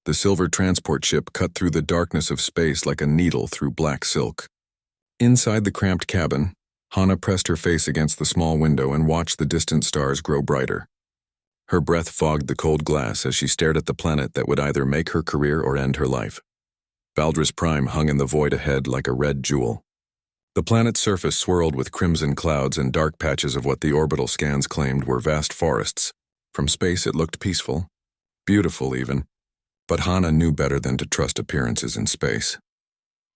The silver transport ship cut through the darkness of space like a needle through black silk. Inside the cramped cabin, Hana pressed her face against the small window and watched the distant stars grow brighter. Her breath fogged the cold glass as she stared at the planet that would either make her career or end her life. Valdris Prime hung in the void ahead like a red jewel. The planet's surface swirled with crimson clouds and dark patches of what the orbital scans claimed were vast forests. From space it looked peaceful, beautiful even, but Hana knew better than to trust appearances in space.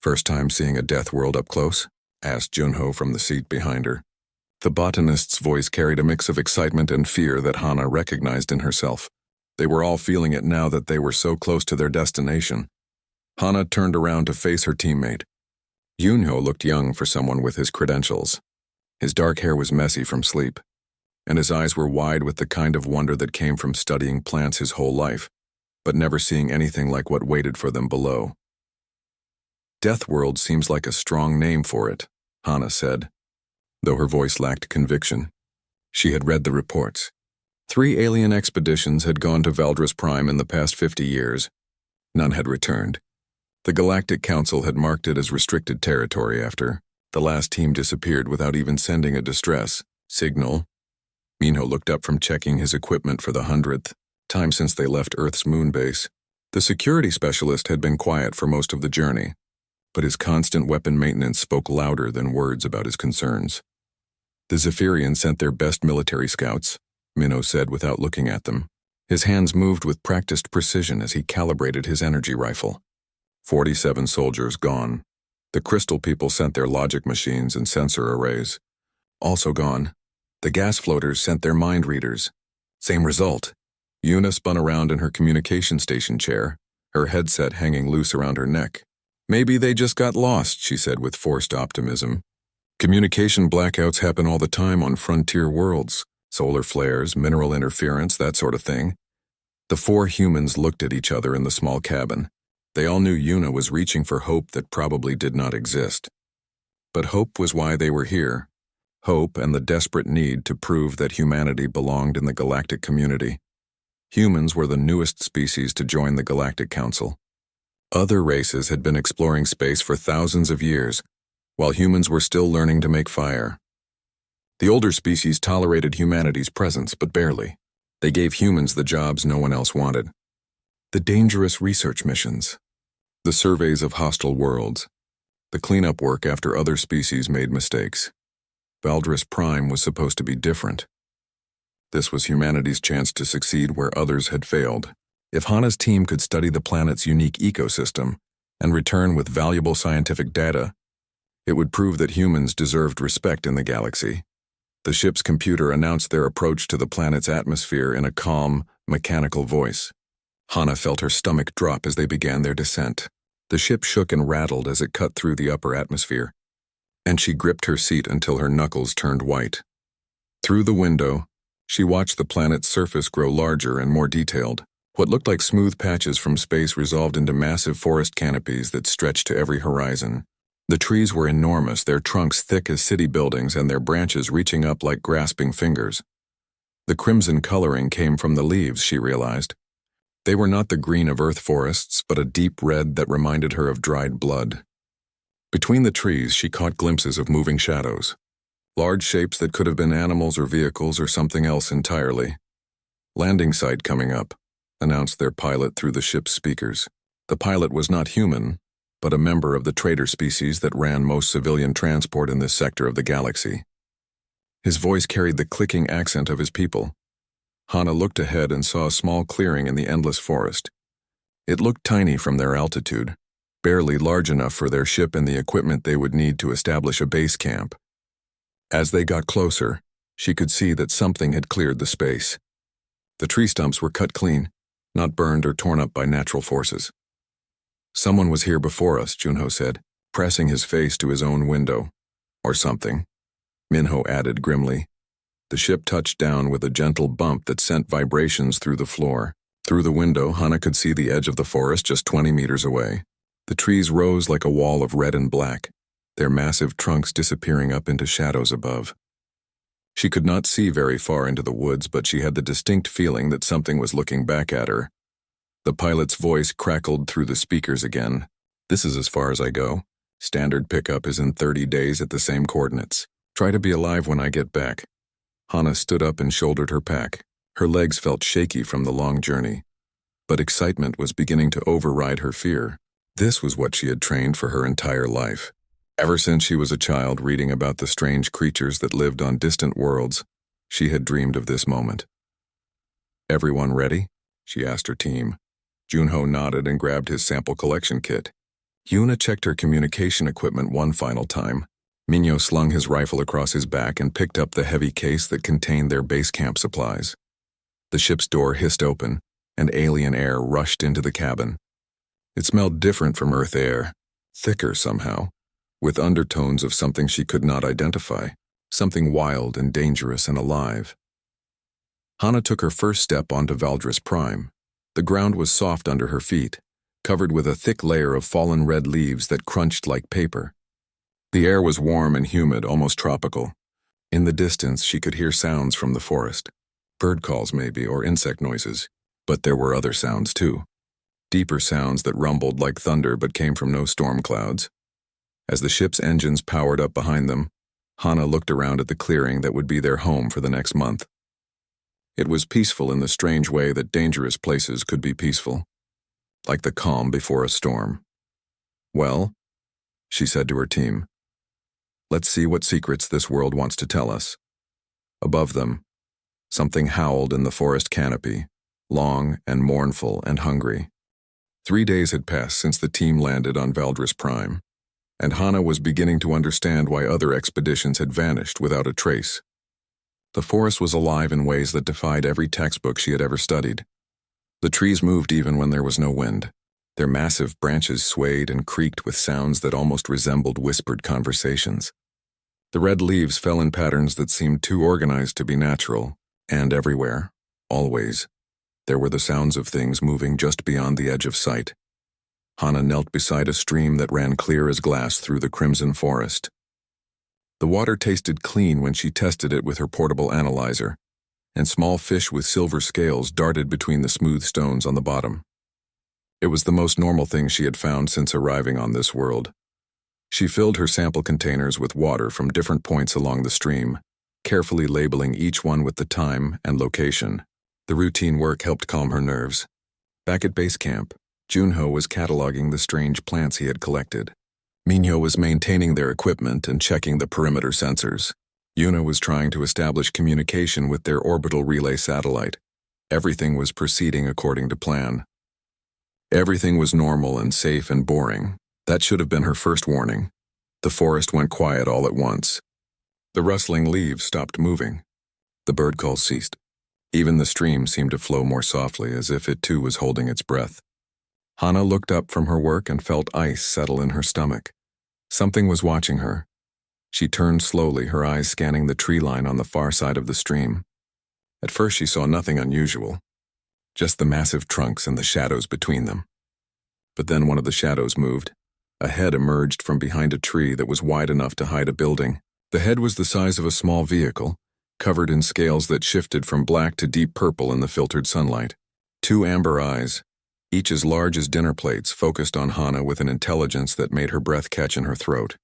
"First time seeing a death world up close?" asked Junho from the seat behind her. The botanist's voice carried a mix of excitement and fear that Hana recognized in herself. They were all feeling it now that they were so close to their destination. Hana turned around to face her teammate. Junho looked young for someone with his credentials. His dark hair was messy from sleep, and his eyes were wide with the kind of wonder that came from studying plants his whole life, but never seeing anything like what waited for them below. "Death World seems like a strong name for it," Hana said, though her voice lacked conviction. She had read the reports. 3 alien expeditions had gone to Valdris Prime in the past 50 years. None had returned. The Galactic Council had marked it as restricted territory after the last team disappeared without even sending a distress signal. Minho looked up from checking his equipment for the 100th time since they left Earth's moon base. The security specialist had been quiet for most of the journey, but his constant weapon maintenance spoke louder than words about his concerns. "The Zephyrians sent their best military scouts," Minho said without looking at them. His hands moved with practiced precision as he calibrated his energy rifle. 47 soldiers gone. The crystal people sent their logic machines and sensor arrays. Also gone. The gas floaters sent their mind readers. Same result. Yuna spun around in her communication station chair, her headset hanging loose around her neck. "Maybe they just got lost," she said with forced optimism. "Communication blackouts happen all the time on frontier worlds. Solar flares, mineral interference, that sort of thing." The 4 humans looked at each other in the small cabin. They all knew Yuna was reaching for hope that probably did not exist. But hope was why they were here. Hope and the desperate need to prove that humanity belonged in the galactic community. Humans were the newest species to join the Galactic Council. Other races had been exploring space for thousands of years, while humans were still learning to make fire. The older species tolerated humanity's presence, but barely. They gave humans the jobs no one else wanted. The dangerous research missions, the surveys of hostile worlds, the cleanup work after other species made mistakes. Valdris Prime was supposed to be different. This was humanity's chance to succeed where others had failed. If Hana's team could study the planet's unique ecosystem and return with valuable scientific data, it would prove that humans deserved respect in the galaxy. The ship's computer announced their approach to the planet's atmosphere in a calm, mechanical voice. Hana felt her stomach drop as they began their descent. The ship shook and rattled as it cut through the upper atmosphere, and she gripped her seat until her knuckles turned white. Through the window, she watched the planet's surface grow larger and more detailed. What looked like smooth patches from space resolved into massive forest canopies that stretched to every horizon. The trees were enormous, their trunks thick as city buildings and their branches reaching up like grasping fingers. The crimson coloring came from the leaves, she realized. They were not the green of Earth forests, but a deep red that reminded her of dried blood. Between the trees, she caught glimpses of moving shadows. Large shapes that could have been animals or vehicles or something else entirely. "Landing site coming up," announced their pilot through the ship's speakers. The pilot was not human, but a member of the trader species that ran most civilian transport in this sector of the galaxy. His voice carried the clicking accent of his people. Hana looked ahead and saw a small clearing in the endless forest. It looked tiny from their altitude, barely large enough for their ship and the equipment they would need to establish a base camp. As they got closer, she could see that something had cleared the space. The tree stumps were cut clean, not burned or torn up by natural forces. "Someone was here before us," Junho said, pressing his face to his own window. "Or something," Minho added grimly. The ship touched down with a gentle bump that sent vibrations through the floor. Through the window, Hana could see the edge of the forest just 20 meters away. The trees rose like a wall of red and black, their massive trunks disappearing up into shadows above. She could not see very far into the woods, but she had the distinct feeling that something was looking back at her. The pilot's voice crackled through the speakers again. "This is as far as I go. Standard pickup is in 30 days at the same coordinates. Try to be alive when I get back." Hana stood up and shouldered her pack. Her legs felt shaky from the long journey, but excitement was beginning to override her fear. This was what she had trained for her entire life. Ever since she was a child reading about the strange creatures that lived on distant worlds, she had dreamed of this moment. "Everyone ready?" she asked her team. Junho nodded and grabbed his sample collection kit. Yuna checked her communication equipment one final time. Minho slung his rifle across his back and picked up the heavy case that contained their base camp supplies. The ship's door hissed open, and alien air rushed into the cabin. It smelled different from Earth air, thicker somehow, with undertones of something she could not identify, something wild and dangerous and alive. Hana took her first step onto Valdris Prime. The ground was soft under her feet, covered with a thick layer of fallen red leaves that crunched like paper. The air was warm and humid, almost tropical. In the distance, she could hear sounds from the forest. Bird calls maybe, or insect noises. But there were other sounds too. Deeper sounds that rumbled like thunder but came from no storm clouds. As the ship's engines powered up behind them, Hana looked around at the clearing that would be their home for the next month. It was peaceful in the strange way that dangerous places could be peaceful, like the calm before a storm. "Well," she said to her team, "let's see what secrets this world wants to tell us." Above them, something howled in the forest canopy, long and mournful and hungry. 3 days had passed since the team landed on Valdris Prime, and Hana was beginning to understand why other expeditions had vanished without a trace. The forest was alive in ways that defied every textbook she had ever studied. The trees moved even when there was no wind. Their massive branches swayed and creaked with sounds that almost resembled whispered conversations. The red leaves fell in patterns that seemed too organized to be natural, and everywhere, always, there were the sounds of things moving just beyond the edge of sight. Hana knelt beside a stream that ran clear as glass through the crimson forest. The water tasted clean when she tested it with her portable analyzer, and small fish with silver scales darted between the smooth stones on the bottom. It was the most normal thing she had found since arriving on this world. She filled her sample containers with water from different points along the stream, carefully labeling each one with the time and location. The routine work helped calm her nerves. Back at base camp, Junho was cataloging the strange plants he had collected. Minho was maintaining their equipment and checking the perimeter sensors. Yuna was trying to establish communication with their orbital relay satellite. Everything was proceeding according to plan. Everything was normal and safe and boring. That should have been her first warning. The forest went quiet all at once. The rustling leaves stopped moving. The bird calls ceased. Even the stream seemed to flow more softly, as if it too was holding its breath. Hana looked up from her work and felt ice settle in her stomach. Something was watching her. She turned slowly, her eyes scanning the tree line on the far side of the stream. At first she saw nothing unusual, just the massive trunks and the shadows between them. But then one of the shadows moved. A head emerged from behind a tree that was wide enough to hide a building. The head was the size of a small vehicle, covered in scales that shifted from black to deep purple in the filtered sunlight. 2 amber eyes, each as large as dinner plates, focused on Hana with an intelligence that made her breath catch in her throat.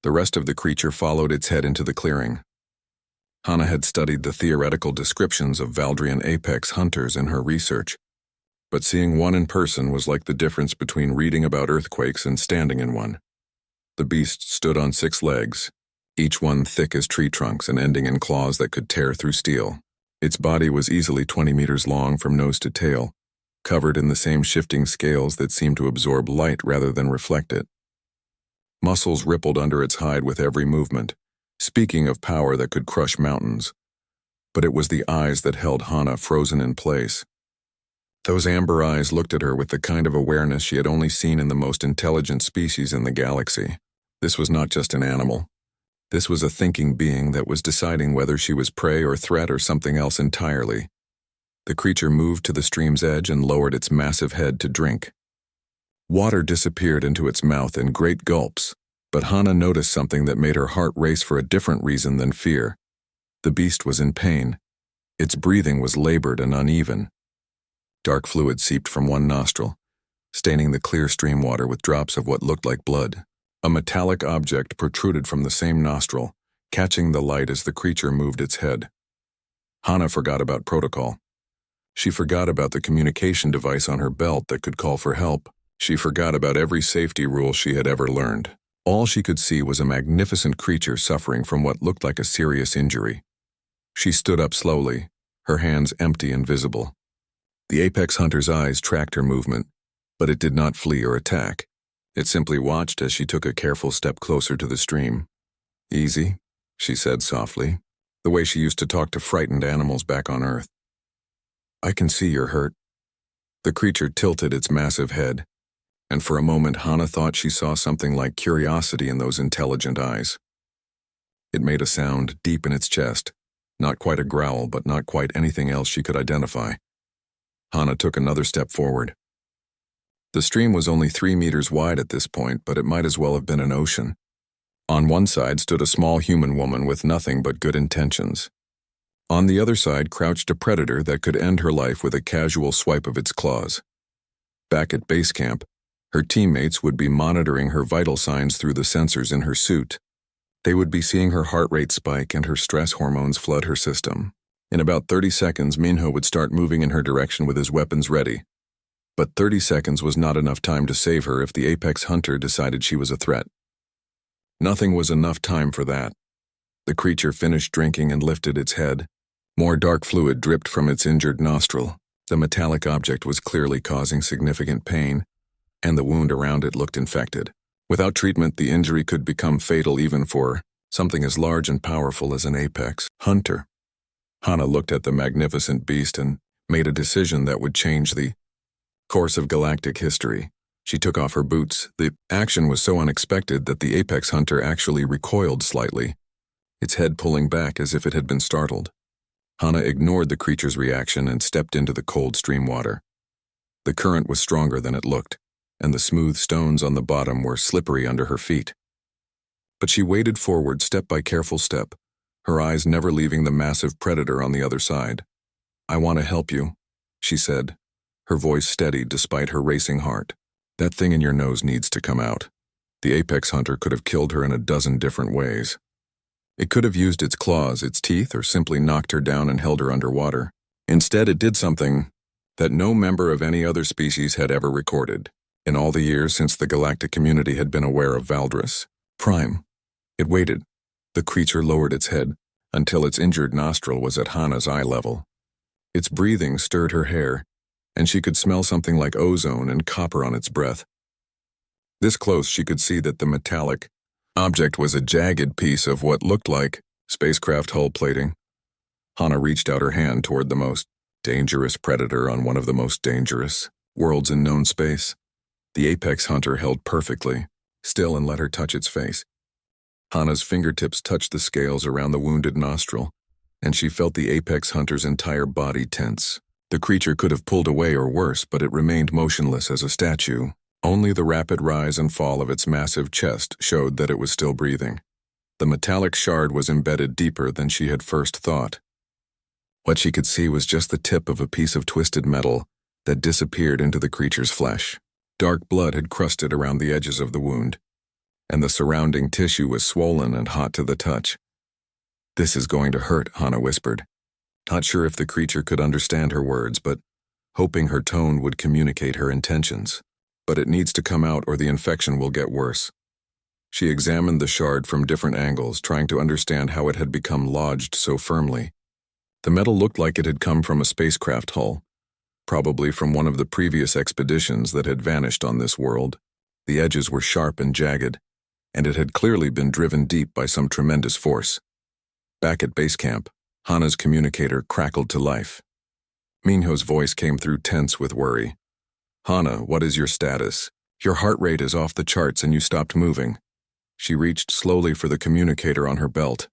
The rest of the creature followed its head into the clearing. Hana had studied the theoretical descriptions of Valdrian apex hunters in her research, but seeing one in person was like the difference between reading about earthquakes and standing in one. The beast stood on 6 legs, each one thick as tree trunks and ending in claws that could tear through steel. Its body was easily 20 meters long from nose to tail, covered in the same shifting scales that seemed to absorb light rather than reflect it. Muscles rippled under its hide with every movement, speaking of power that could crush mountains. But it was the eyes that held Hana frozen in place. Those amber eyes looked at her with the kind of awareness she had only seen in the most intelligent species in the galaxy. This was not just an animal. This was a thinking being that was deciding whether she was prey or threat or something else entirely. The creature moved to the stream's edge and lowered its massive head to drink. Water disappeared into its mouth in great gulps, but Hana noticed something that made her heart race for a different reason than fear. The beast was in pain. Its breathing was labored and uneven. Dark fluid seeped from one nostril, staining the clear stream water with drops of what looked like blood. A metallic object protruded from the same nostril, catching the light as the creature moved its head. Hana forgot about protocol. She forgot about the communication device on her belt that could call for help. She forgot about every safety rule she had ever learned. All she could see was a magnificent creature suffering from what looked like a serious injury. She stood up slowly, her hands empty and visible. The apex hunter's eyes tracked her movement, but it did not flee or attack. It simply watched as she took a careful step closer to the stream. "Easy," she said softly, the way she used to talk to frightened animals back on Earth. "I can see you're hurt." The creature tilted its massive head, and for a moment Hana thought she saw something like curiosity in those intelligent eyes. It made a sound deep in its chest, not quite a growl, but not quite anything else she could identify. Hana took another step forward. The stream was only 3 meters wide at this point, but it might as well have been an ocean. On one side stood a small human woman with nothing but good intentions. On the other side crouched a predator that could end her life with a casual swipe of its claws. Back at base camp, her teammates would be monitoring her vital signs through the sensors in her suit. They would be seeing her heart rate spike and her stress hormones flood her system. In about 30 seconds, Minho would start moving in her direction with his weapons ready. But 30 seconds was not enough time to save her if the apex hunter decided she was a threat. Nothing was enough time for that. The creature finished drinking and lifted its head. More dark fluid dripped from its injured nostril. The metallic object was clearly causing significant pain, and the wound around it looked infected. Without treatment, the injury could become fatal even for something as large and powerful as an apex hunter. Hana looked at the magnificent beast and made a decision that would change the course of galactic history. She took off her boots. The action was so unexpected that the apex hunter actually recoiled slightly, its head pulling back as if it had been startled. Hana ignored the creature's reaction and stepped into the cold stream water. The current was stronger than it looked, and the smooth stones on the bottom were slippery under her feet. But she waded forward step by careful step, her eyes never leaving the massive predator on the other side. "I want to help you," she said, her voice steady despite her racing heart. "That thing in your nose needs to come out." The apex hunter could have killed her in a dozen different ways. It could have used its claws, its teeth, or simply knocked her down and held her underwater. Instead, it did something that no member of any other species had ever recorded in all the years since the galactic community had been aware of Valdris. Prime. It waited. The creature lowered its head until its injured nostril was at Hana's eye level. Its breathing stirred her hair, and she could smell something like ozone and copper on its breath. This close, she could see that the metallic object was a jagged piece of what looked like spacecraft hull plating. Hana reached out her hand toward the most dangerous predator on one of the most dangerous worlds in known space. The apex hunter held perfectly, still, and let her touch its face. Hana's fingertips touched the scales around the wounded nostril, and she felt the apex hunter's entire body tense. The creature could have pulled away or worse, but it remained motionless as a statue. Only the rapid rise and fall of its massive chest showed that it was still breathing. The metallic shard was embedded deeper than she had first thought. What she could see was just the tip of a piece of twisted metal that disappeared into the creature's flesh. Dark blood had crusted around the edges of the wound, and the surrounding tissue was swollen and hot to the touch. "This is going to hurt," Hana whispered, not sure if the creature could understand her words, but hoping her tone would communicate her intentions. "But it needs to come out or the infection will get worse." She examined the shard from different angles, trying to understand how it had become lodged so firmly. The metal looked like it had come from a spacecraft hull, probably from one of the previous expeditions that had vanished on this world. The edges were sharp and jagged, and it had clearly been driven deep by some tremendous force. Back at base camp, Hana's communicator crackled to life. Minho's voice came through tense with worry. "Hana, what is your status? Your heart rate is off the charts and you stopped moving." She reached slowly for the communicator on her belt,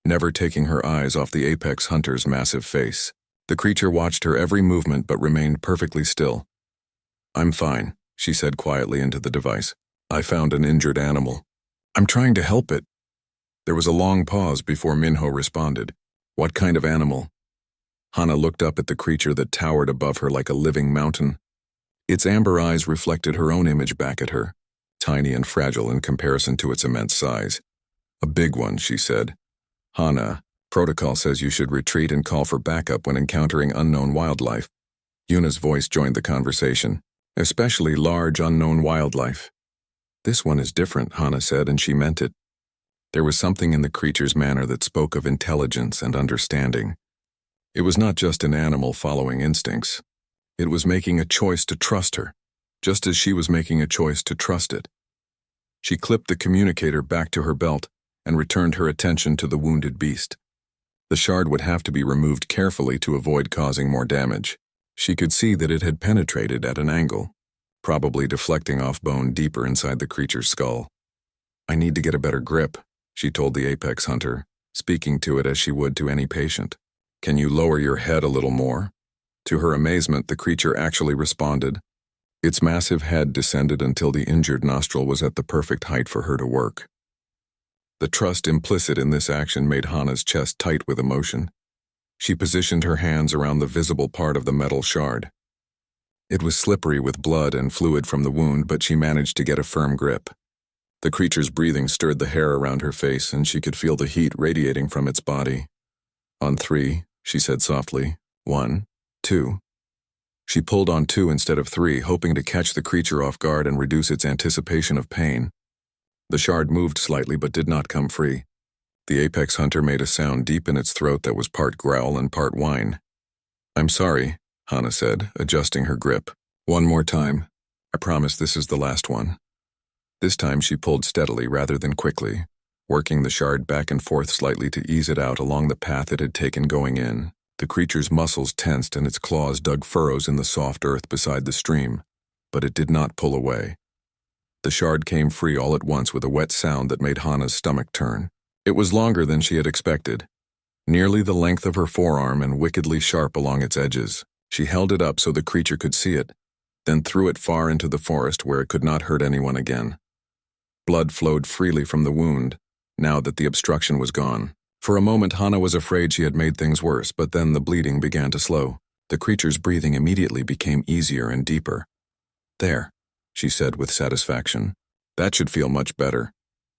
never taking her eyes off the apex hunter's massive face. The creature watched her every movement but remained perfectly still. "I'm fine," she said quietly into the device. "I found an injured animal. I'm trying to help it." There was a long pause before Minho responded. "What kind of animal?" Hana looked up at the creature that towered above her like a living mountain. Its amber eyes reflected her own image back at her, tiny and fragile in comparison to its immense size. "A big one," she said. "Hana, protocol says you should retreat and call for backup when encountering unknown wildlife." Yuna's voice joined the conversation. "Especially large, unknown wildlife." "This one is different," Hana said, and she meant it. There was something in the creature's manner that spoke of intelligence and understanding. It was not just an animal following instincts. It was making a choice to trust her, just as she was making a choice to trust it. She clipped the communicator back to her belt and returned her attention to the wounded beast. The shard would have to be removed carefully to avoid causing more damage. She could see that it had penetrated at an angle, probably deflecting off bone deeper inside the creature's skull. "I need to get a better grip," she told the apex hunter, speaking to it as she would to any patient. "Can you lower your head a little more?" To her amazement, the creature actually responded. Its massive head descended until the injured nostril was at the perfect height for her to work. The trust implicit in this action made Hana's chest tight with emotion. She positioned her hands around the visible part of the metal shard. It was slippery with blood and fluid from the wound, but she managed to get a firm grip. The creature's breathing stirred the hair around her face, and she could feel the heat radiating from its body. "On 3, she said softly. 1, 2. She pulled on 2 instead of 3, hoping to catch the creature off guard and reduce its anticipation of pain. The shard moved slightly but did not come free. The apex hunter made a sound deep in its throat that was part growl and part whine. "I'm sorry," Hana said, adjusting her grip. "One more time. I promise this is the last one." This time she pulled steadily rather than quickly, working the shard back and forth slightly to ease it out along the path it had taken going in. The creature's muscles tensed and its claws dug furrows in the soft earth beside the stream, but it did not pull away. The shard came free all at once with a wet sound that made Hana's stomach turn. It was longer than she had expected, nearly the length of her forearm and wickedly sharp along its edges. She held it up so the creature could see it, then threw it far into the forest where it could not hurt anyone again. Blood flowed freely from the wound, now that the obstruction was gone. For a moment Hana was afraid she had made things worse, but then the bleeding began to slow. The creature's breathing immediately became easier and deeper. "There," she said with satisfaction. "That should feel much better."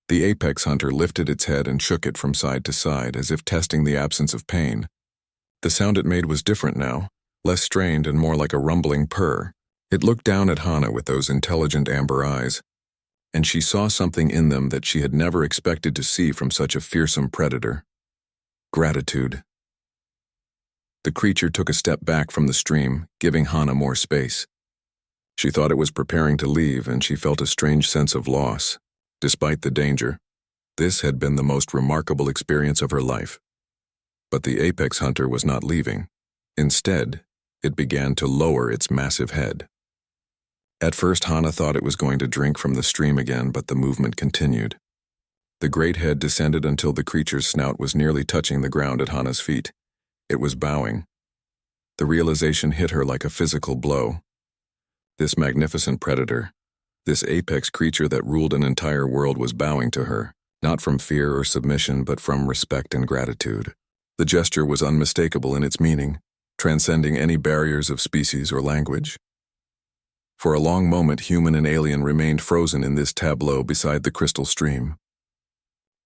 The apex hunter lifted its head and shook it from side to side as if testing the absence of pain. The sound it made was different now, less strained and more like a rumbling purr. It looked down at Hana with those intelligent amber eyes, and she saw something in them that she had never expected to see from such a fearsome predator. Gratitude. The creature took a step back from the stream, giving Hana more space. She thought it was preparing to leave, and she felt a strange sense of loss. Despite the danger, this had been the most remarkable experience of her life. But the apex hunter was not leaving. Instead, it began to lower its massive head. At first, Hana thought it was going to drink from the stream again, but the movement continued. The great head descended until the creature's snout was nearly touching the ground at Hana's feet. It was bowing. The realization hit her like a physical blow. This magnificent predator, this apex creature that ruled an entire world, was bowing to her, not from fear or submission, but from respect and gratitude. The gesture was unmistakable in its meaning, transcending any barriers of species or language. For a long moment, human and alien remained frozen in this tableau beside the crystal stream.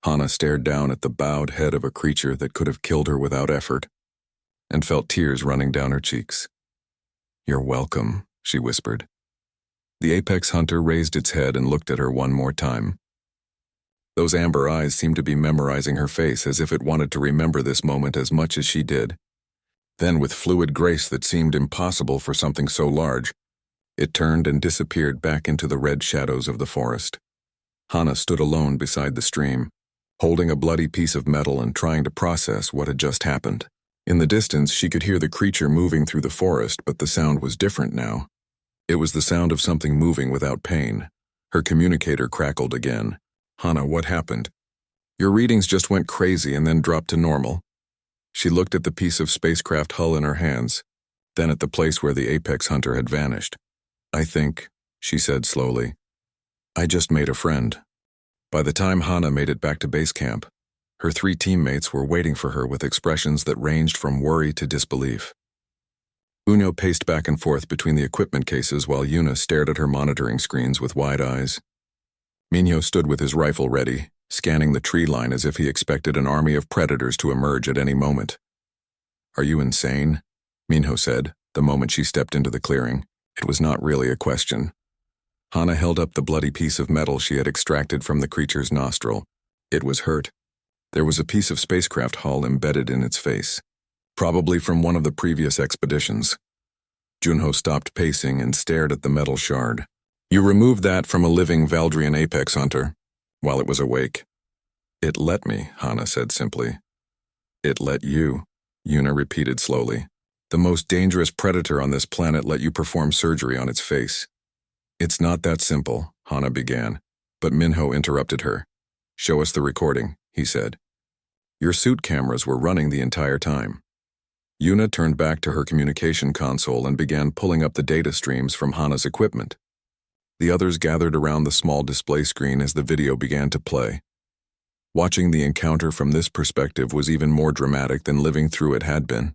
Hana stared down at the bowed head of a creature that could have killed her without effort, and felt tears running down her cheeks. "You're welcome," she whispered. The apex hunter raised its head and looked at her one more time. Those amber eyes seemed to be memorizing her face, as if it wanted to remember this moment as much as she did. Then, with fluid grace that seemed impossible for something so large, it turned and disappeared back into the red shadows of the forest. Hana stood alone beside the stream, holding a bloody piece of metal and trying to process what had just happened. In the distance, she could hear the creature moving through the forest, but the sound was different now. It was the sound of something moving without pain. Her communicator crackled again. "Hana, what happened?" "Your readings just went crazy and then dropped to normal." She looked at the piece of spacecraft hull in her hands, then at the place where the apex hunter had vanished. "I think," she said slowly, "I just made a friend." By the time Hana made it back to base camp, Her 3 teammates were waiting for her with expressions that ranged from worry to disbelief. Uno paced back and forth between the equipment cases while Yuna stared at her monitoring screens with wide eyes. Minho stood with his rifle ready, scanning the tree line as if he expected an army of predators to emerge at any moment. "Are you insane?" Minho said, the moment she stepped into the clearing. It was not really a question. Hana held up the bloody piece of metal she had extracted from the creature's nostril. It was hurt. There was a piece of spacecraft hull embedded in its face, probably from one of the previous expeditions. Junho stopped pacing and stared at the metal shard. "You removed that from a living Valdrian apex hunter, while it was awake." "It let me," Hana said simply. "It let you," Yuna repeated slowly. "The most dangerous predator on this planet let you perform surgery on its face." "It's not that simple," Hana began, but Minho interrupted her. "Show us the recording," he said. "Your suit cameras were running the entire time." Yuna turned back to her communication console and began pulling up the data streams from Hana's equipment. The others gathered around the small display screen as the video began to play. Watching the encounter from this perspective was even more dramatic than living through it had been.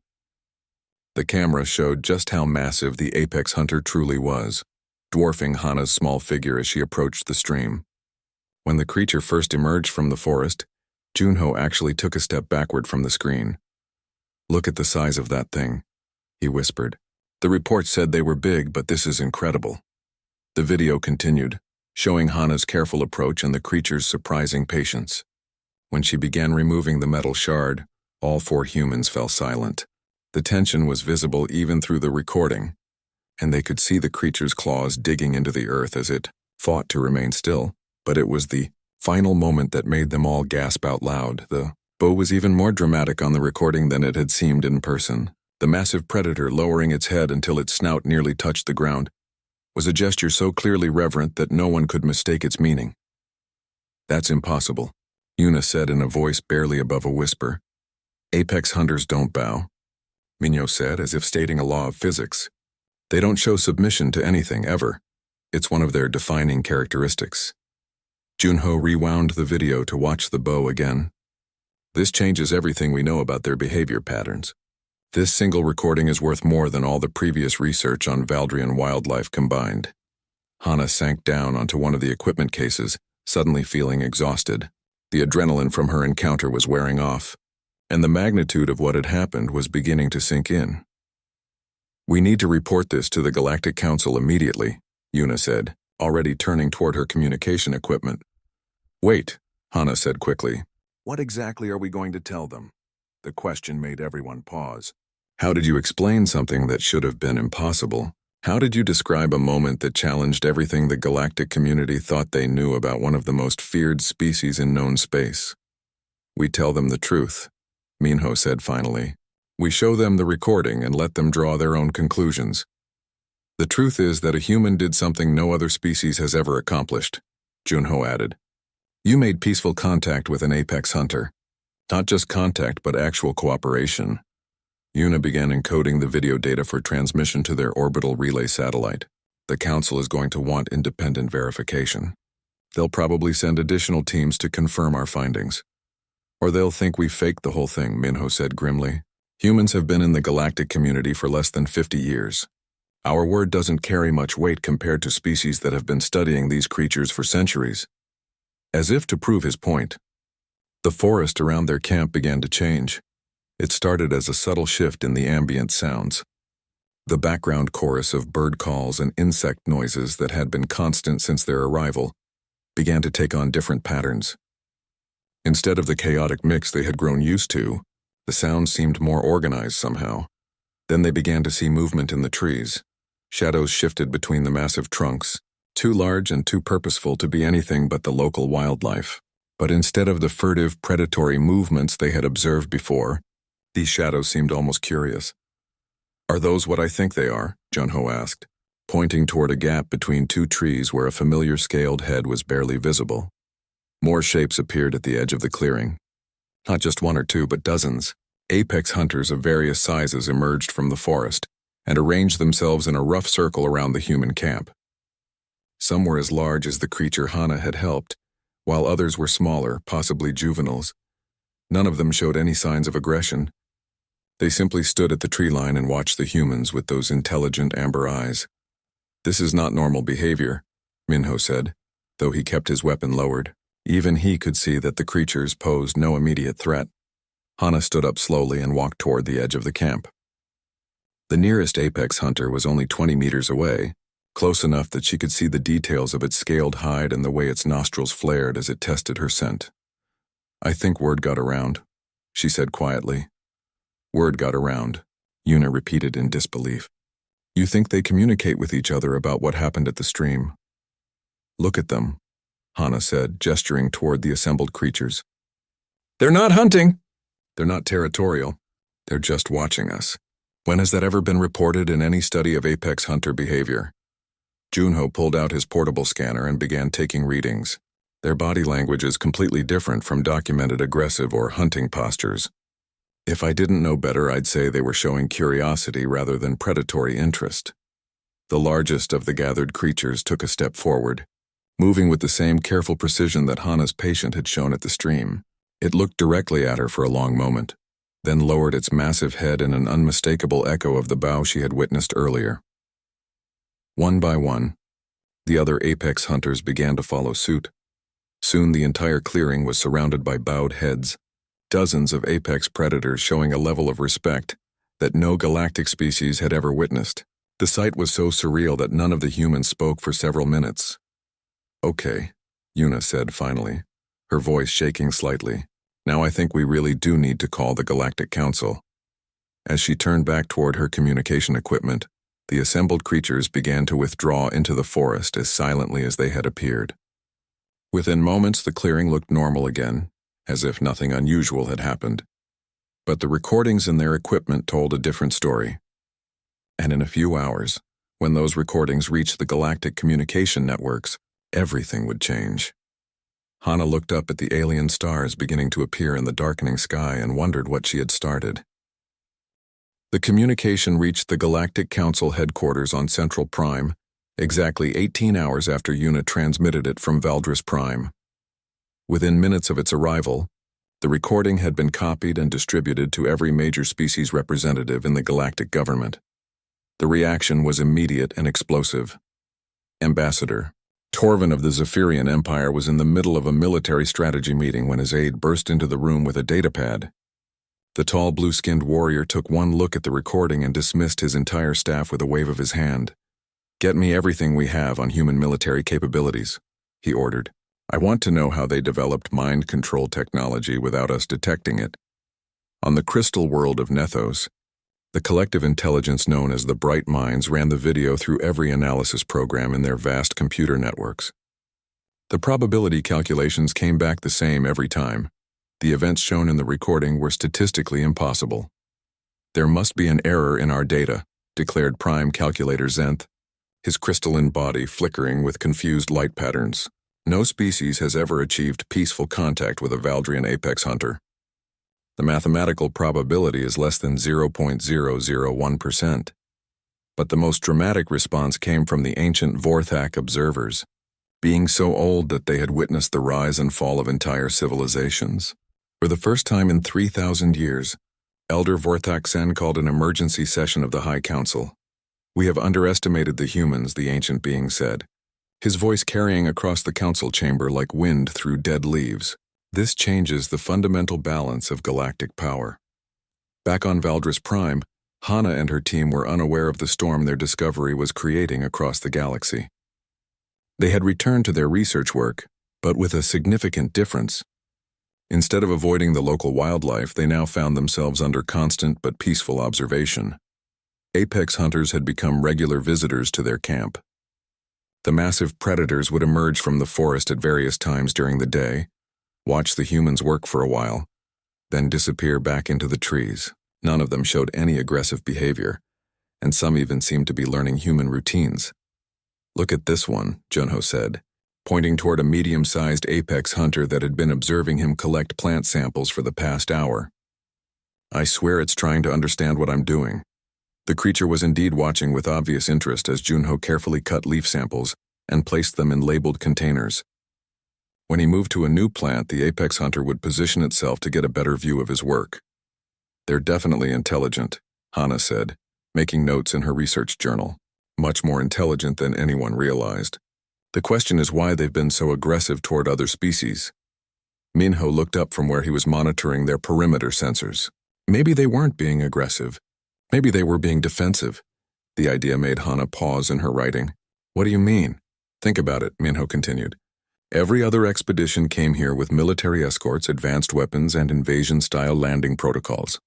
The camera showed just how massive the apex hunter truly was, dwarfing Hana's small figure as she approached the stream. When the creature first emerged from the forest, Junho actually took a step backward from the screen. "Look at the size of that thing," he whispered. "The report said they were big, but this is incredible." The video continued, showing Hana's careful approach and the creature's surprising patience. When she began removing the metal shard, all 4 humans fell silent. The tension was visible even through the recording, and they could see the creature's claws digging into the earth as it fought to remain still, but it was the final moment that made them all gasp out loud. The bow was even more dramatic on the recording than it had seemed in person. The massive predator lowering its head until its snout nearly touched the ground was a gesture so clearly reverent that no one could mistake its meaning. "That's impossible," Yuna said in a voice barely above a whisper. "Apex hunters don't bow," Minho said, as if stating a law of physics. "They don't show submission to anything, ever. It's one of their defining characteristics." Junho rewound the video to watch the bow again. "This changes everything we know about their behavior patterns. This single recording is worth more than all the previous research on Valdrian wildlife combined." Hana sank down onto one of the equipment cases, suddenly feeling exhausted. The adrenaline from her encounter was wearing off, and the magnitude of what had happened was beginning to sink in. "We need to report this to the Galactic Council immediately," Yuna said, already turning toward her communication equipment. "Wait," Hana said quickly. "What exactly are we going to tell them?" The question made everyone pause. "How did you explain something that should have been impossible? How did you describe a moment that challenged everything the galactic community thought they knew about one of the most feared species in known space?" "We tell them the truth," Minho said finally. "We show them the recording and let them draw their own conclusions. The truth is that a human did something no other species has ever accomplished," Junho added. "You made peaceful contact with an apex hunter. Not just contact, but actual cooperation." Yuna began encoding the video data for transmission to their orbital relay satellite. "The Council is going to want independent verification. They'll probably send additional teams to confirm our findings. Or they'll think we faked the whole thing," Minho said grimly. "Humans have been in the galactic community for less than 50 years. Our word doesn't carry much weight compared to species that have been studying these creatures for centuries." As if to prove his point, the forest around their camp began to change. It started as a subtle shift in the ambient sounds. The background chorus of bird calls and insect noises that had been constant since their arrival began to take on different patterns. Instead of the chaotic mix they had grown used to, the sounds seemed more organized somehow. Then they began to see movement in the trees. Shadows shifted between the massive trunks, too large and too purposeful to be anything but the local wildlife. But instead of the furtive, predatory movements they had observed before, these shadows seemed almost curious. "Are those what I think they are?" Junho asked, pointing toward a gap between 2 trees where a familiar scaled head was barely visible. More shapes appeared at the edge of the clearing. Not just 1 or 2, but dozens. Apex hunters of various sizes emerged from the forest and arranged themselves in a rough circle around the human camp. Some were as large as the creature Hana had helped, while others were smaller, possibly juveniles. None of them showed any signs of aggression. They simply stood at the tree line and watched the humans with those intelligent amber eyes. "This is not normal behavior," Minho said, though he kept his weapon lowered. Even he could see that the creatures posed no immediate threat. Hana stood up slowly and walked toward the edge of the camp. The nearest apex hunter was only 20 meters away, close enough that she could see the details of its scaled hide and the way its nostrils flared as it tested her scent. "I think word got around," she said quietly. "Word got around," Yuna repeated in disbelief. "You think they communicate with each other about what happened at the stream?" "Look at them," Hana said, gesturing toward the assembled creatures. "They're not hunting. They're not territorial. They're just watching us. When has that ever been reported in any study of apex hunter behavior?" Junho pulled out his portable scanner and began taking readings. Their body language is completely different from documented aggressive or hunting postures. If I didn't know better, I'd say they were showing curiosity rather than predatory interest. The largest of the gathered creatures took a step forward, moving with the same careful precision that Hana's patient had shown at the stream. It looked directly at her for a long moment, then lowered its massive head in an unmistakable echo of the bow she had witnessed earlier. One by one, the other apex hunters began to follow suit. Soon the entire clearing was surrounded by bowed heads, dozens of apex predators showing a level of respect that no galactic species had ever witnessed. The sight was so surreal that none of the humans spoke for several minutes. "Okay," Yuna said finally, her voice shaking slightly. "Now I think we really do need to call the Galactic Council." As she turned back toward her communication equipment, the assembled creatures began to withdraw into the forest as silently as they had appeared. Within moments, the clearing looked normal again, as if nothing unusual had happened. But the recordings in their equipment told a different story. And in a few hours, when those recordings reached the galactic communication networks, everything would change. Hana looked up at the alien stars beginning to appear in the darkening sky and wondered what she had started. The communication reached the Galactic Council headquarters on Central Prime, exactly 18 hours after Yuna transmitted it from Valdris Prime. Within minutes of its arrival, the recording had been copied and distributed to every major species representative in the galactic government. The reaction was immediate and explosive. Ambassador Torvin of the Zephyrian Empire was in the middle of a military strategy meeting when his aide burst into the room with a datapad. The tall blue-skinned warrior took one look at the recording and dismissed his entire staff with a wave of his hand. "Get me everything we have on human military capabilities," he ordered. "I want to know how they developed mind control technology without us detecting it." On the crystal world of Nethos, the collective intelligence known as the Bright Minds ran the video through every analysis program in their vast computer networks. The probability calculations came back the same every time. The events shown in the recording were statistically impossible. "There must be an error in our data," declared Prime Calculator Zenth, his crystalline body flickering with confused light patterns. "No species has ever achieved peaceful contact with a Valdrian apex hunter. The mathematical probability is less than 0.001%. But the most dramatic response came from the ancient Vorthak observers, being so old that they had witnessed the rise and fall of entire civilizations. For the first time in 3,000 years, Elder Vorthak Sen called an emergency session of the High Council. "We have underestimated the humans," the ancient being said, his voice carrying across the council chamber like wind through dead leaves. "This changes the fundamental balance of galactic power." Back on Valdris Prime, Hana and her team were unaware of the storm their discovery was creating across the galaxy. They had returned to their research work, but with a significant difference. Instead of avoiding the local wildlife, they now found themselves under constant but peaceful observation. Apex hunters had become regular visitors to their camp. The massive predators would emerge from the forest at various times during the day, watch the humans work for a while, then disappear back into the trees. None of them showed any aggressive behavior, and some even seemed to be learning human routines. "Look at this one," Junho said, pointing toward a medium-sized apex hunter that had been observing him collect plant samples for the past hour. "I swear it's trying to understand what I'm doing." The creature was indeed watching with obvious interest as Junho carefully cut leaf samples and placed them in labeled containers. When he moved to a new plant, the apex hunter would position itself to get a better view of his work. "They're definitely intelligent," Hana said, making notes in her research journal. "Much more intelligent than anyone realized. The question is why they've been so aggressive toward other species." Minho looked up from where he was monitoring their perimeter sensors. Maybe they weren't being aggressive. Maybe they were being defensive. The idea made Hana pause in her writing. "What do you mean?" "Think about it," Minho continued. "Every other expedition came here with military escorts, advanced weapons, and invasion-style landing protocols.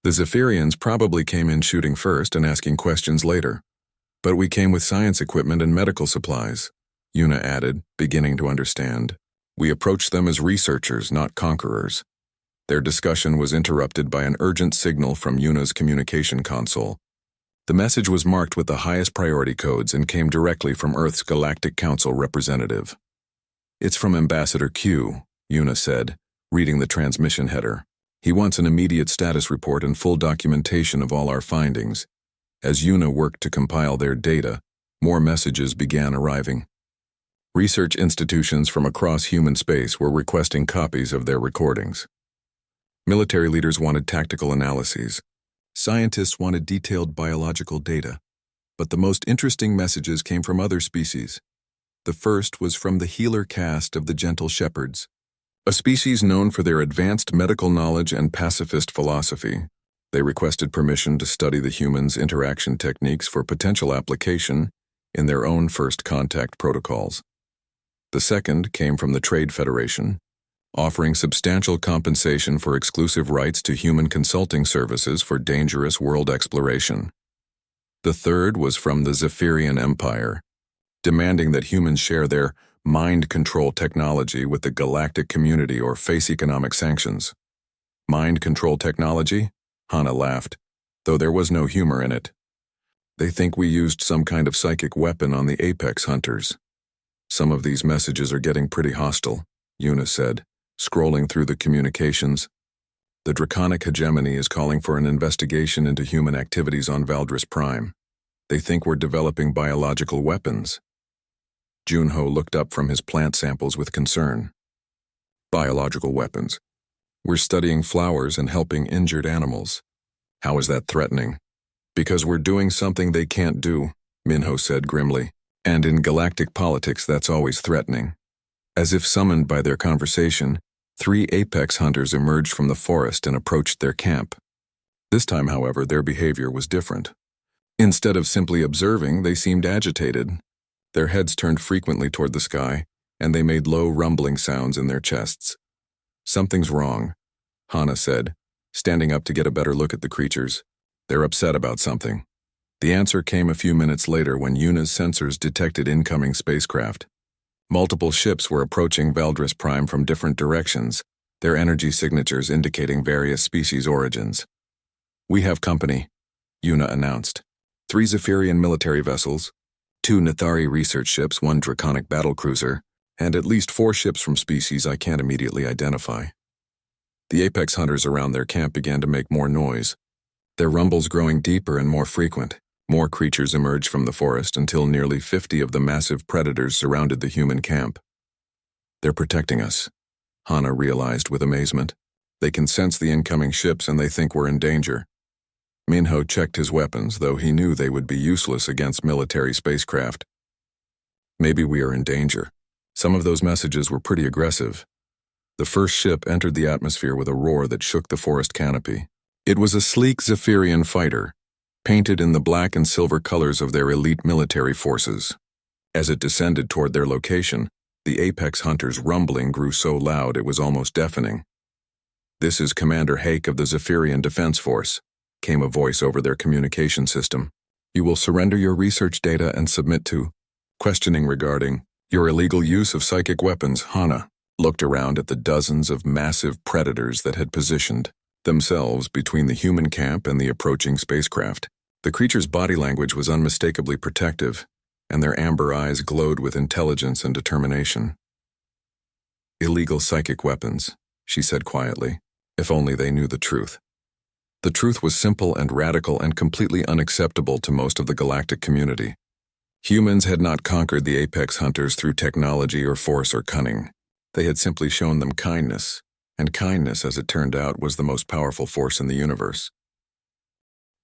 The Zephyrians probably came in shooting first and asking questions later. But we came with science equipment and medical supplies," Yuna added, beginning to understand. "We approached them as researchers, not conquerors." Their discussion was interrupted by an urgent signal from Yuna's communication console. The message was marked with the highest priority codes and came directly from Earth's Galactic Council representative. "It's from Ambassador Q," Yuna said, reading the transmission header. "He wants an immediate status report and full documentation of all our findings." As Yuna worked to compile their data, more messages began arriving. Research institutions from across human space were requesting copies of their recordings. Military leaders wanted tactical analyses. Scientists wanted detailed biological data. But the most interesting messages came from other species. The first was from the healer caste of the Gentle Shepherds, a species known for their advanced medical knowledge and pacifist philosophy. They requested permission to study the humans' interaction techniques for potential application in their own first contact protocols. The second came from the Trade Federation, offering substantial compensation for exclusive rights to human consulting services for dangerous world exploration. The third was from the Zephyrian Empire, demanding that humans share their mind control technology with the galactic community or face economic sanctions. "Mind control technology?" Hana laughed, though there was no humor in it. "They think we used some kind of psychic weapon on the apex hunters." "Some of these messages are getting pretty hostile," Yuna said, scrolling through the communications. "The Draconic Hegemony is calling for an investigation into human activities on Valdris Prime. They think we're developing biological weapons." Junho looked up from his plant samples with concern. "Biological weapons? We're studying flowers and helping injured animals. How is that threatening?" "Because we're doing something they can't do," Minho said grimly. "And in galactic politics, that's always threatening." As if summoned by their conversation, 3 apex hunters emerged from the forest and approached their camp. This time, however, their behavior was different. Instead of simply observing, they seemed agitated. Their heads turned frequently toward the sky, and they made low rumbling sounds in their chests. "Something's wrong," Hana said, standing up to get a better look at the creatures. "They're upset about something." The answer came a few minutes later when Yuna's sensors detected incoming spacecraft. Multiple ships were approaching Valdris Prime from different directions, their energy signatures indicating various species origins. "We have company," Yuna announced. 3 Zephyrian military vessels, 2 Nathari research ships, 1 Draconic battlecruiser, and at least 4 ships from species I can't immediately identify. The apex hunters around their camp began to make more noise, their rumbles growing deeper and more frequent. More creatures emerged from the forest until nearly 50 of the massive predators surrounded the human camp. "They're protecting us," Hana realized with amazement. "They can sense the incoming ships and they think we're in danger." Minho checked his weapons, though he knew they would be useless against military spacecraft. "Maybe we are in danger. Some of those messages were pretty aggressive." The first ship entered the atmosphere with a roar that shook the forest canopy. It was a sleek Zephyrian fighter, painted in the black and silver colors of their elite military forces. As it descended toward their location, the apex hunters' rumbling grew so loud it was almost deafening. "This is Commander Hake of the Zephyrian Defense Force," came a voice over their communication system. "You will surrender your research data and submit to questioning regarding your illegal use of psychic weapons." Hana looked around at the dozens of massive predators that had positioned themselves between the human camp and the approaching spacecraft. The creature's body language was unmistakably protective, and their amber eyes glowed with intelligence and determination. "Illegal psychic weapons," she said quietly. If only they knew the truth. The truth was simple and radical and completely unacceptable to most of the galactic community. Humans had not conquered the apex hunters through technology or force or cunning. They had simply shown them kindness, and kindness, as it turned out, was the most powerful force in the universe.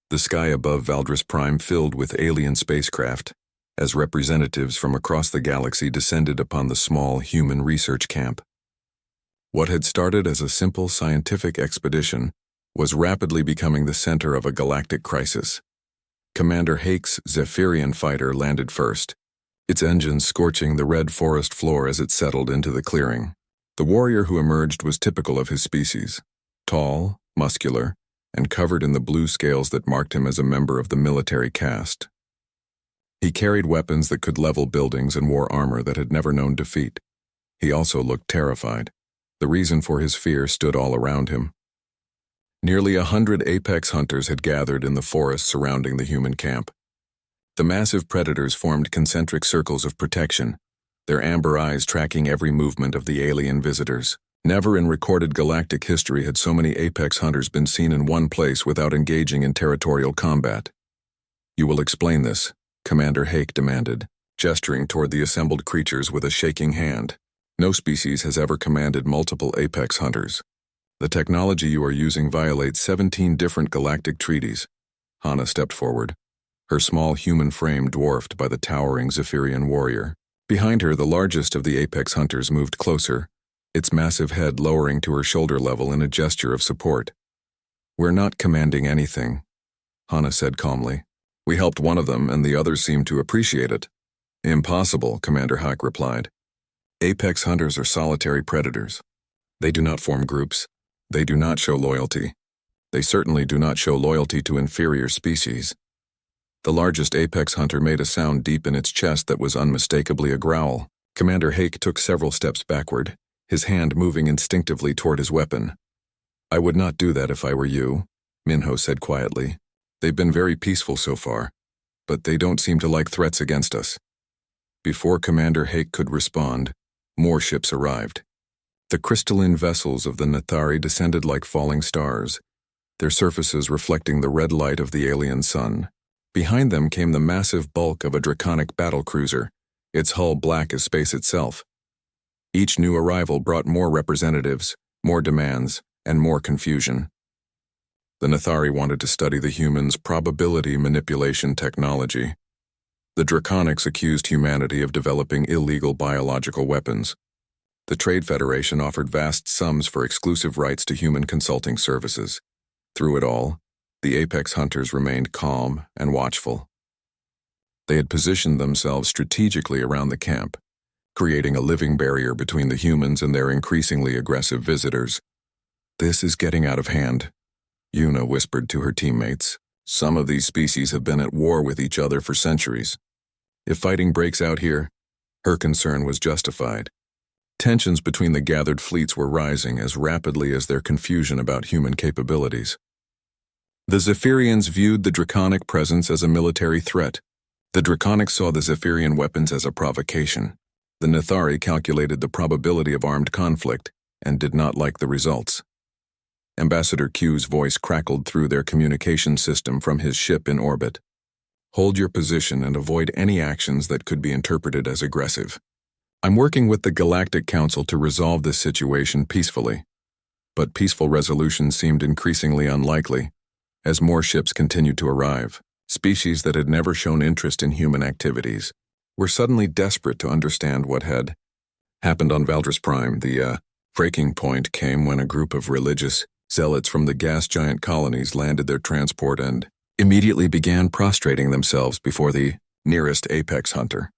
The sky above Valdris Prime filled with alien spacecraft, as representatives from across the galaxy descended upon the small human research camp. What had started as a simple scientific expedition was rapidly becoming the center of a galactic crisis. Commander Hake's Zephyrian fighter landed first, its engines scorching the red forest floor as it settled into the clearing. The warrior who emerged was typical of his species, tall, muscular, and covered in the blue scales that marked him as a member of the military caste. He carried weapons that could level buildings and wore armor that had never known defeat. He also looked terrified. The reason for his fear stood all around him. Nearly 100 apex hunters had gathered in the forest surrounding the human camp. The massive predators formed concentric circles of protection, their amber eyes tracking every movement of the alien visitors. Never in recorded galactic history had so many apex hunters been seen in one place without engaging in territorial combat. "You will explain this," Commander Hake demanded, gesturing toward the assembled creatures with a shaking hand. "No species has ever commanded multiple apex hunters. The technology you are using violates 17 different galactic treaties." Hana stepped forward, her small human frame dwarfed by the towering Zephyrian warrior. Behind her, the largest of the apex hunters moved closer, its massive head lowering to her shoulder level in a gesture of support. "We're not commanding anything," Hana said calmly. "We helped one of them, and the others seemed to appreciate it." "Impossible," Commander Hake replied. "Apex hunters are solitary predators. They do not form groups. They do not show loyalty. They certainly do not show loyalty to inferior species." The largest apex hunter made a sound deep in its chest that was unmistakably a growl. Commander Hake took several steps backward, his hand moving instinctively toward his weapon. "I would not do that if I were you," Minho said quietly. "They've been very peaceful so far, but they don't seem to like threats against us." Before Commander Hake could respond, more ships arrived. The crystalline vessels of the Nathari descended like falling stars, their surfaces reflecting the red light of the alien sun. Behind them came the massive bulk of a draconic battlecruiser, its hull black as space itself. Each new arrival brought more representatives, more demands, and more confusion. The Nathari wanted to study the humans' probability manipulation technology. The Draconics accused humanity of developing illegal biological weapons. The Trade Federation offered vast sums for exclusive rights to human consulting services. Through it all, the apex hunters remained calm and watchful. They had positioned themselves strategically around the camp, creating a living barrier between the humans and their increasingly aggressive visitors. "This is getting out of hand," Yuna whispered to her teammates. "Some of these species have been at war with each other for centuries. If fighting breaks out here," her concern was justified. Tensions between the gathered fleets were rising as rapidly as their confusion about human capabilities. The Zephyrians viewed the Draconic presence as a military threat. The Draconics saw the Zephyrian weapons as a provocation. The Nathari calculated the probability of armed conflict and did not like the results. Ambassador Q's voice crackled through their communication system from his ship in orbit. "Hold your position and avoid any actions that could be interpreted as aggressive. I'm working with the Galactic Council to resolve this situation peacefully." But peaceful resolution seemed increasingly unlikely as more ships continued to arrive. Species that had never shown interest in human activities were suddenly desperate to understand what had happened on Valdris Prime. The breaking point came when a group of religious zealots from the gas giant colonies landed their transport and immediately began prostrating themselves before the nearest apex hunter.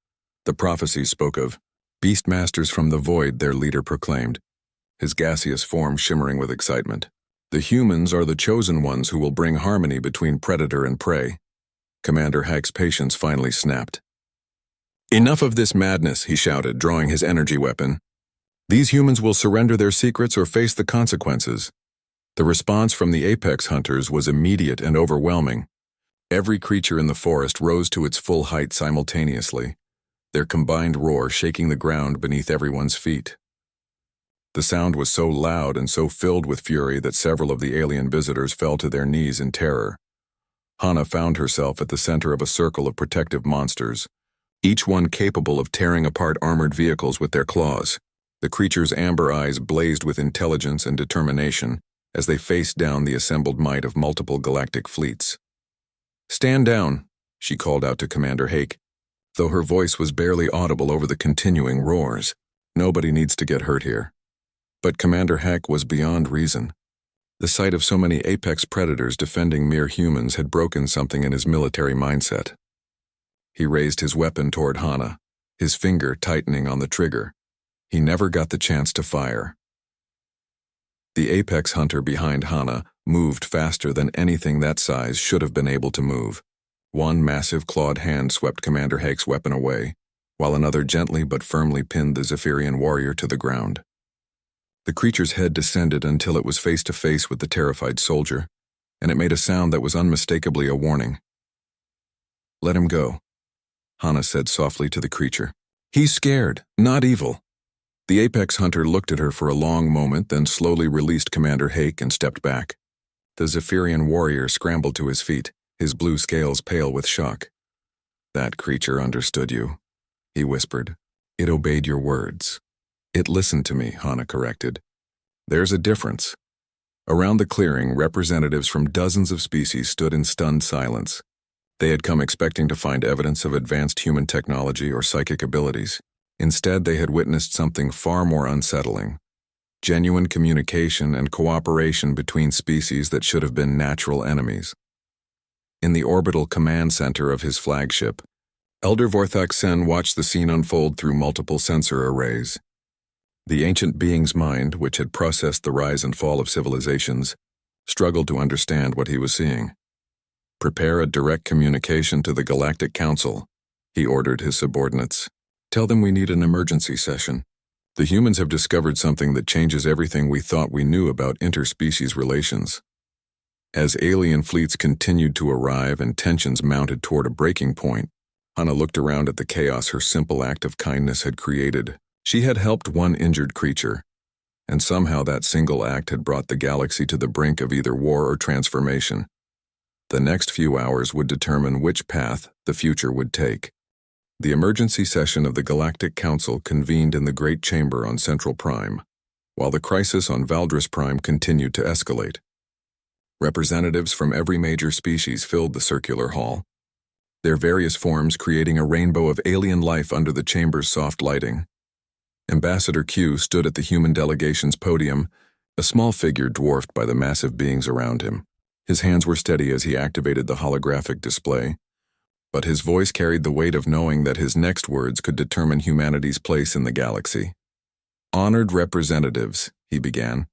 The prophecies spoke of beastmasters from the void, their leader proclaimed, his gaseous form shimmering with excitement. "The humans are the chosen ones who will bring harmony between predator and prey." Commander Hake's patience finally snapped. "Enough of this madness," he shouted, drawing his energy weapon. "These humans will surrender their secrets or face the consequences." The response from the apex hunters was immediate and overwhelming. Every creature in the forest rose to its full height simultaneously, their combined roar shaking the ground beneath everyone's feet. The sound was so loud and so filled with fury that several of the alien visitors fell to their knees in terror. Hana found herself at the center of a circle of protective monsters, each one capable of tearing apart armored vehicles with their claws. The creature's amber eyes blazed with intelligence and determination as they faced down the assembled might of multiple galactic fleets. "Stand down," she called out to Commander Hake, though her voice was barely audible over the continuing roars. "Nobody needs to get hurt here." But Commander Hake was beyond reason. The sight of so many apex predators defending mere humans had broken something in his military mindset. He raised his weapon toward Hana, his finger tightening on the trigger. He never got the chance to fire. The apex hunter behind Hana moved faster than anything that size should have been able to move. One massive clawed hand swept Commander Hake's weapon away, while another gently but firmly pinned the Zephyrian warrior to the ground. The creature's head descended until it was face to face with the terrified soldier, and it made a sound that was unmistakably a warning. "Let him go," Hana said softly to the creature. "He's scared, not evil." The apex hunter looked at her for a long moment, then slowly released Commander Hake and stepped back. The Zephyrian warrior scrambled to his feet, his blue scales pale with shock. "That creature understood you," he whispered. "It obeyed your words." "It listened to me," Hana corrected. "There's a difference." Around the clearing, representatives from dozens of species stood in stunned silence. They had come expecting to find evidence of advanced human technology or psychic abilities. Instead, they had witnessed something far more unsettling: genuine communication and cooperation between species that should have been natural enemies. In the orbital command center of his flagship, Elder Vorthak Sen watched the scene unfold through multiple sensor arrays. The ancient being's mind, which had processed the rise and fall of civilizations, struggled to understand what he was seeing. "Prepare a direct communication to the Galactic Council," he ordered his subordinates. "Tell them we need an emergency session. The humans have discovered something that changes everything we thought we knew about interspecies relations." As alien fleets continued to arrive and tensions mounted toward a breaking point, Hana looked around at the chaos her simple act of kindness had created. She had helped one injured creature, and somehow that single act had brought the galaxy to the brink of either war or transformation. The next few hours would determine which path the future would take. The emergency session of the Galactic Council convened in the Great Chamber on Central Prime, while the crisis on Valdris Prime continued to escalate. Representatives from every major species filled the circular hall, their various forms creating a rainbow of alien life under the chamber's soft lighting. Ambassador Q stood at the human delegation's podium, a small figure dwarfed by the massive beings around him. His hands were steady as he activated the holographic display, but his voice carried the weight of knowing that his next words could determine humanity's place in the galaxy. "Honored representatives," he began,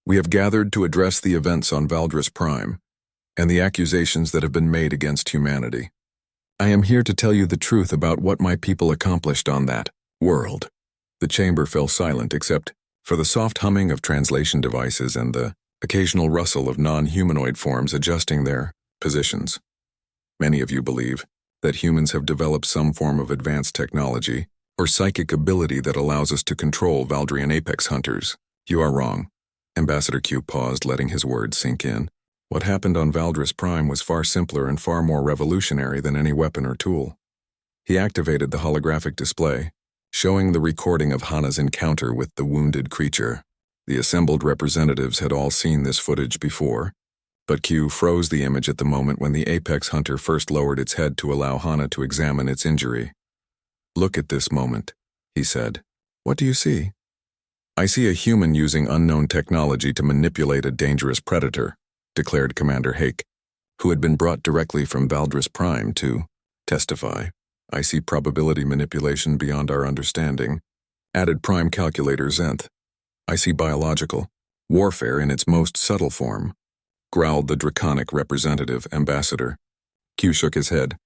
"we have gathered to address the events on Valdris Prime and the accusations that have been made against humanity. I am here to tell you the truth about what my people accomplished on that world." The chamber fell silent except for the soft humming of translation devices and the occasional rustle of non-humanoid forms adjusting their positions. "Many of you believe that humans have developed some form of advanced technology or psychic ability that allows us to control Valdrian apex hunters. You are wrong." Ambassador Q paused, letting his words sink in. What happened on Valdris Prime was far simpler and far more revolutionary than any weapon or tool. He activated the holographic display, showing the recording of Hana's encounter with the wounded creature. The assembled representatives had all seen this footage before, but Q froze the image at the moment when the apex hunter first lowered its head to allow Hana to examine its injury. "Look at this moment," he said. "What do you see?" "I see a human using unknown technology to manipulate a dangerous predator," declared Commander Hake, who had been brought directly from Valdris Prime to testify. "I see probability manipulation beyond our understanding," added Prime Calculator Zenth. "I see biological warfare in its most subtle form," growled the draconic representative ambassador. Q shook his head.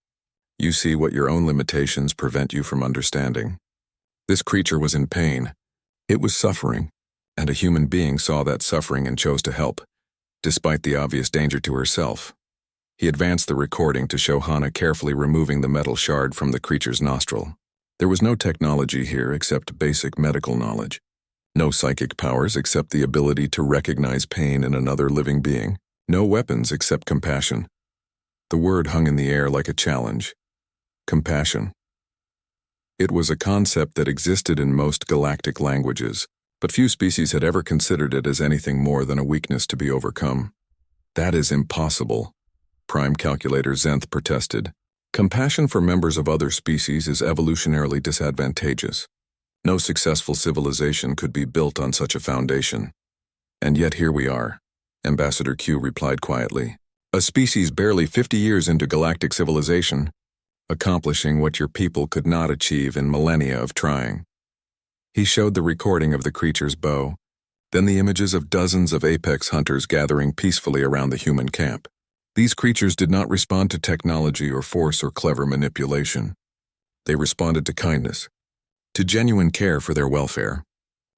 "You see what your own limitations prevent you from understanding. This creature was in pain. It was suffering, and a human being saw that suffering and chose to help, despite the obvious danger to herself." He advanced the recording to show Hana carefully removing the metal shard from the creature's nostril. There was no technology here except basic medical knowledge. No psychic powers except the ability to recognize pain in another living being. No weapons except compassion. The word hung in the air like a challenge. Compassion. It was a concept that existed in most galactic languages, but few species had ever considered it as anything more than a weakness to be overcome. That is impossible, Prime Calculator Zenth protested. Compassion for members of other species is evolutionarily disadvantageous. No successful civilization could be built on such a foundation. And yet here we are, Ambassador Q replied quietly. A species barely 50 years into galactic civilization, accomplishing what your people could not achieve in millennia of trying. He showed the recording of the creature's bow, then the images of dozens of apex hunters gathering peacefully around the human camp. These creatures did not respond to technology or force or clever manipulation. They responded to kindness, to genuine care for their welfare,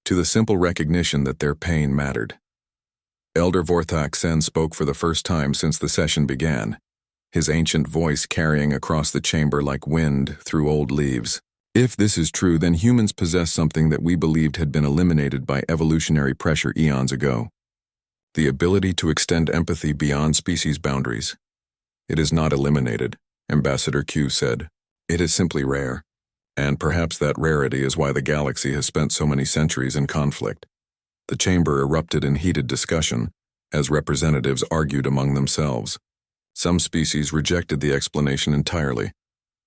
to the simple recognition that their pain mattered. Elder Vorthak Sen spoke for the first time since the session began, his ancient voice carrying across the chamber like wind through old leaves. If this is true, then humans possess something that we believed had been eliminated by evolutionary pressure eons ago. The ability to extend empathy beyond species boundaries. It is not eliminated, Ambassador Q said. It is simply rare. And perhaps that rarity is why the galaxy has spent so many centuries in conflict. The chamber erupted in heated discussion, as representatives argued among themselves. Some species rejected the explanation entirely,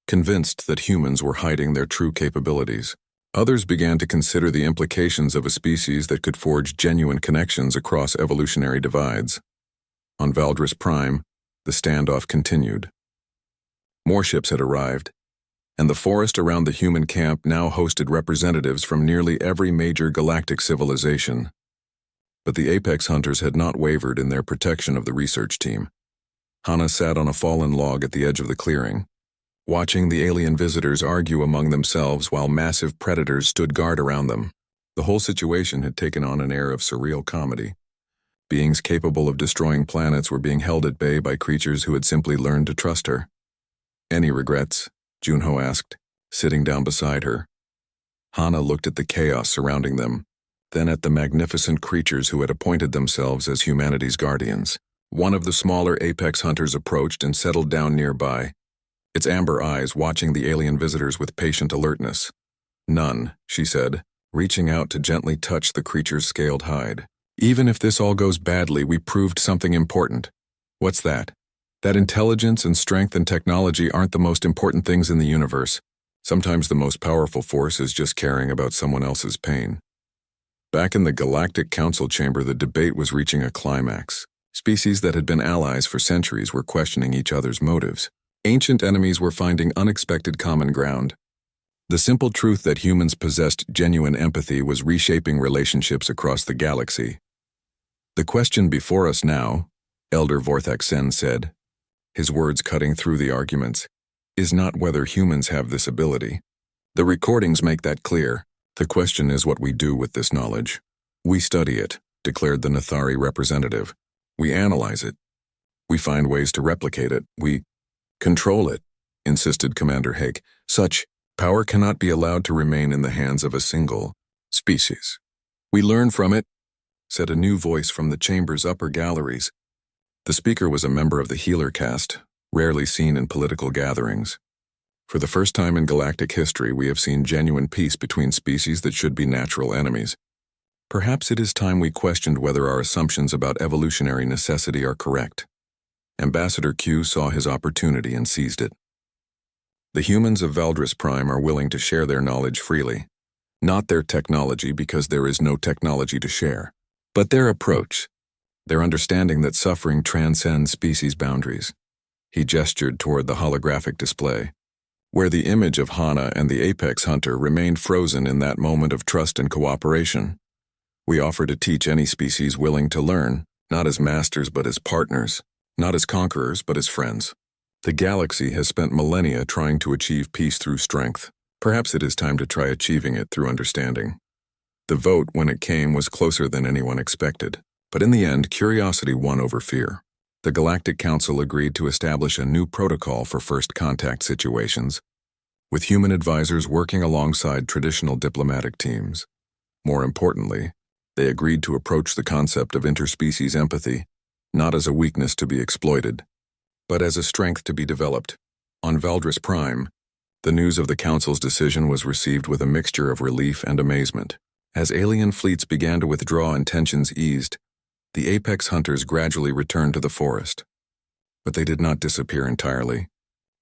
convinced that humans were hiding their true capabilities. Others began to consider the implications of a species that could forge genuine connections across evolutionary divides. On Valdris Prime, the standoff continued. More ships had arrived, and the forest around the human camp now hosted representatives from nearly every major galactic civilization. But the apex hunters had not wavered in their protection of the research team. Hana sat on a fallen log at the edge of the clearing, watching the alien visitors argue among themselves while massive predators stood guard around them. The whole situation had taken on an air of surreal comedy. Beings capable of destroying planets were being held at bay by creatures who had simply learned to trust her. Any regrets? Junho asked, sitting down beside her. Hana looked at the chaos surrounding them, then at the magnificent creatures who had appointed themselves as humanity's guardians. One of the smaller apex hunters approached and settled down nearby, its amber eyes watching the alien visitors with patient alertness. None, she said, reaching out to gently touch the creature's scaled hide. Even if this all goes badly, we proved something important. What's that? That intelligence and strength and technology aren't the most important things in the universe. Sometimes the most powerful force is just caring about someone else's pain. Back in the Galactic Council chamber, the debate was reaching a climax. Species that had been allies for centuries were questioning each other's motives. Ancient enemies were finding unexpected common ground. The simple truth that humans possessed genuine empathy was reshaping relationships across the galaxy. The question before us now, Elder Vorthak Sen said, his words cutting through the arguments, is not whether humans have this ability. The recordings make that clear. The question is what we do with this knowledge. We study it, declared the Nathari representative. We analyze it. We find ways to replicate it. We control it, insisted Commander Hake. Such power cannot be allowed to remain in the hands of a single species. We learn from it, said a new voice from the chamber's upper galleries. The speaker was a member of the Healer caste, rarely seen in political gatherings. For the first time in galactic history, we have seen genuine peace between species that should be natural enemies. Perhaps it is time we questioned whether our assumptions about evolutionary necessity are correct. Ambassador Q saw his opportunity and seized it. The humans of Valdris Prime are willing to share their knowledge freely. Not their technology, because there is no technology to share, but their approach, their understanding that suffering transcends species boundaries. He gestured toward the holographic display, where the image of Hana and the apex hunter remained frozen in that moment of trust and cooperation. We offer to teach any species willing to learn, not as masters but as partners, not as conquerors but as friends. The galaxy has spent millennia trying to achieve peace through strength. Perhaps it is time to try achieving it through understanding. The vote, when it came, was closer than anyone expected, but in the end, curiosity won over fear. The Galactic Council agreed to establish a new protocol for first contact situations, with human advisors working alongside traditional diplomatic teams. More importantly, they agreed to approach the concept of interspecies empathy, not as a weakness to be exploited, but as a strength to be developed. On Valdris Prime, The news of the Council's decision was received with a mixture of relief and amazement. As alien fleets began to withdraw and tensions eased, the apex hunters gradually returned to the forest. But they did not disappear entirely.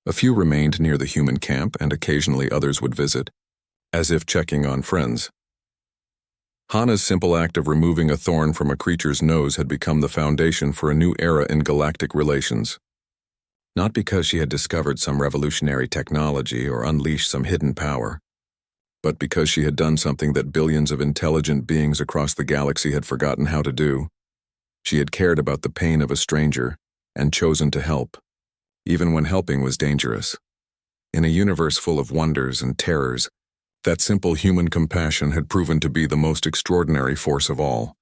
A few remained near the human camp, and occasionally others would visit, as if checking on friends. Hana's simple act of removing a thorn from a creature's nose had become the foundation for a new era in galactic relations. Not because she had discovered some revolutionary technology or unleashed some hidden power, but because she had done something that billions of intelligent beings across the galaxy had forgotten how to do. She had cared about the pain of a stranger and chosen to help, even when helping was dangerous. In a universe full of wonders and terrors, that simple human compassion had proven to be the most extraordinary force of all.